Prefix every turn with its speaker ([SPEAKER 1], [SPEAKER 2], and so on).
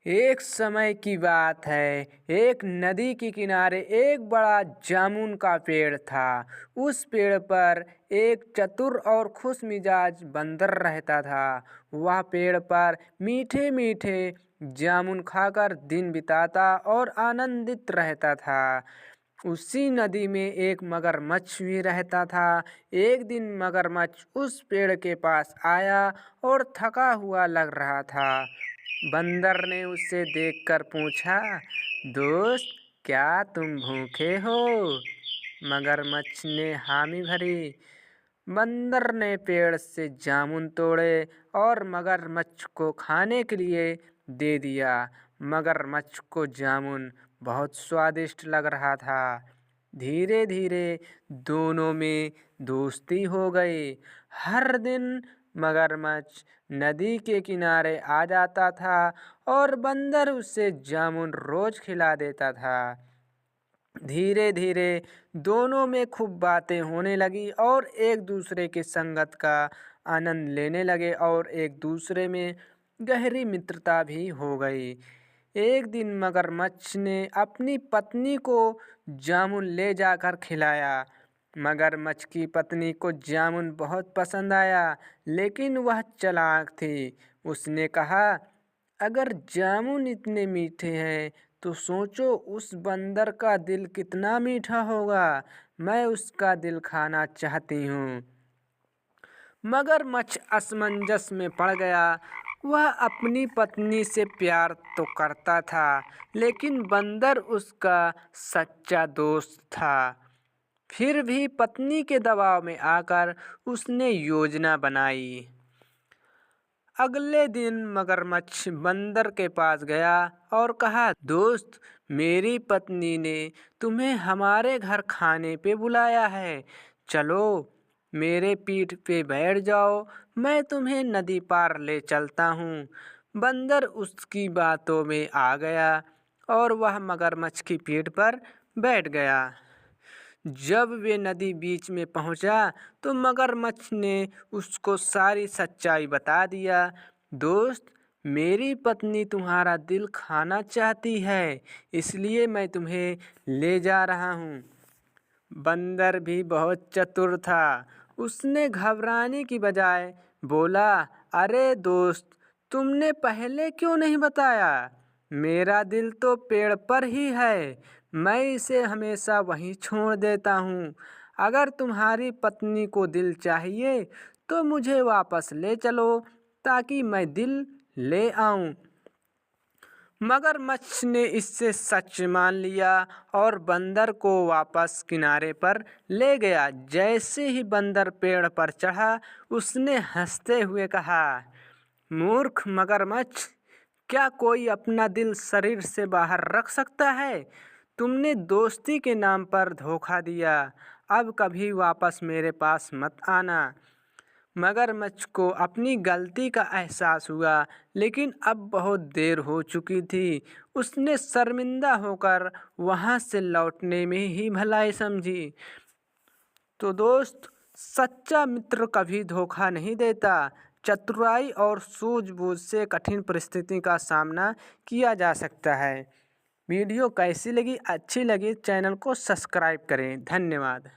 [SPEAKER 1] एक समय की बात है, एक नदी के किनारे एक बड़ा जामुन का पेड़ था। उस पेड़ पर एक चतुर और खुश मिजाज बंदर रहता था। वह पेड़ पर मीठे मीठे जामुन खाकर दिन बिताता और आनंदित रहता था। उसी नदी में एक मगरमच्छ भी रहता था। एक दिन मगरमच्छ उस पेड़ के पास आया और थका हुआ लग रहा था। बंदर ने उससे देखकर पूछा, दोस्त, क्या तुम भूखे हो? मगरमच्छ ने हामी भरी। बंदर ने पेड़ से जामुन तोड़े और मगरमच्छ को खाने के लिए दे दिया। मगरमच्छ को जामुन बहुत स्वादिष्ट लग रहा था। धीरे धीरे दोनों में दोस्ती हो गई। हर दिन मगरमच्छ नदी के किनारे आ जाता था और बंदर उसे जामुन रोज खिला देता था। धीरे धीरे दोनों में खूब बातें होने लगी और एक दूसरे की संगत का आनंद लेने लगे और एक दूसरे में गहरी मित्रता भी हो गई। एक दिन मगरमच्छ ने अपनी पत्नी को जामुन ले जाकर खिलाया। मगरमच्छ की पत्नी को जामुन बहुत पसंद आया, लेकिन वह चालाक थी। उसने कहा, अगर जामुन इतने मीठे हैं तो सोचो उस बंदर का दिल कितना मीठा होगा। मैं उसका दिल खाना चाहती हूँ। मगरमच्छ असमंजस में पड़ गया। वह अपनी पत्नी से प्यार तो करता था, लेकिन बंदर उसका सच्चा दोस्त था। फिर भी पत्नी के दबाव में आकर उसने योजना बनाई। अगले दिन मगरमच्छ बंदर के पास गया और कहा, दोस्त, मेरी पत्नी ने तुम्हें हमारे घर खाने पे बुलाया है। चलो मेरे पीठ पे बैठ जाओ, मैं तुम्हें नदी पार ले चलता हूँ। बंदर उसकी बातों में आ गया और वह मगरमच्छ की पीठ पर बैठ गया। जब वे नदी बीच में पहुंचा तो मगरमच्छ ने उसको सारी सच्चाई बता दिया। दोस्त, मेरी पत्नी तुम्हारा दिल खाना चाहती है, इसलिए मैं तुम्हें ले जा रहा हूँ। बंदर भी बहुत चतुर था। उसने घबराने की बजाय बोला, अरे दोस्त, तुमने पहले क्यों नहीं बताया? मेरा दिल तो पेड़ पर ही है, मैं इसे हमेशा वहीं छोड़ देता हूँ। अगर तुम्हारी पत्नी को दिल चाहिए तो मुझे वापस ले चलो ताकि मैं दिल ले आऊँ। मगरमच्छ ने इससे सच मान लिया और बंदर को वापस किनारे पर ले गया। जैसे ही बंदर पेड़ पर चढ़ा, उसने हंसते हुए कहा, मूर्ख मगरमच्छ, क्या कोई अपना दिल शरीर से बाहर रख सकता है? तुमने दोस्ती के नाम पर धोखा दिया। अब कभी वापस मेरे पास मत आना। मगरमच्छ को अपनी गलती का एहसास हुआ, लेकिन अब बहुत देर हो चुकी थी। उसने शर्मिंदा होकर वहाँ से लौटने में ही भलाई समझी। तो दोस्त, सच्चा मित्र कभी धोखा नहीं देता। चतुराई और सूझबूझ से कठिन परिस्थिति का सामना किया जा सकता है। वीडियो कैसी लगी? अच्छी लगी चैनल को सब्सक्राइब करें। धन्यवाद।